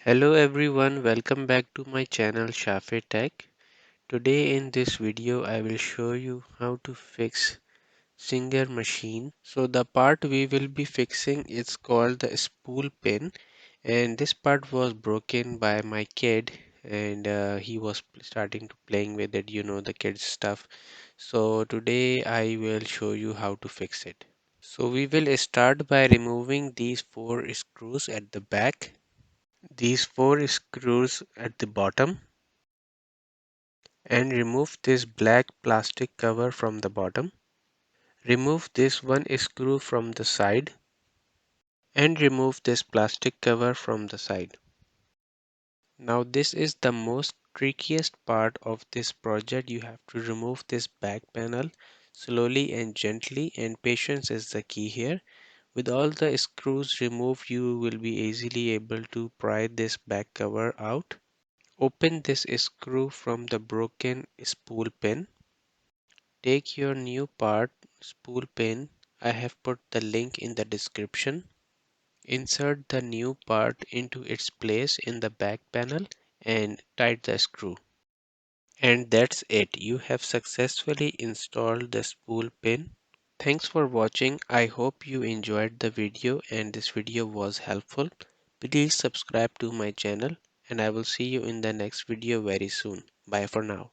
Hello everyone, welcome back to my channel Shafe Tech. Today in this video I will show you how to fix Singer machine. So the part we will be fixing is called the spool pin, and this part was broken by my kid, and he was starting to playing with it, the kids stuff. So today I will show you how to fix it. So we will start by removing these four screws at the back, these four screws at the bottom, and remove this black plastic cover from the bottom. Remove this one screw from the side and remove this plastic cover from the side. Now this is the most trickiest part of this project. You have to remove this back panel slowly and gently, and patience is the key here. With all the screws removed, you will be easily able to pry this back cover out. Open this screw from the broken spool pin. Take your new part, spool pin. I have put the link in the description. Insert the new part into its place in the back panel and tight the screw. And that's it. You have successfully installed the spool pin. Thanks for watching. I hope you enjoyed the video and this video was helpful. Please subscribe to my channel and I will see you in the next video very soon. Bye for now.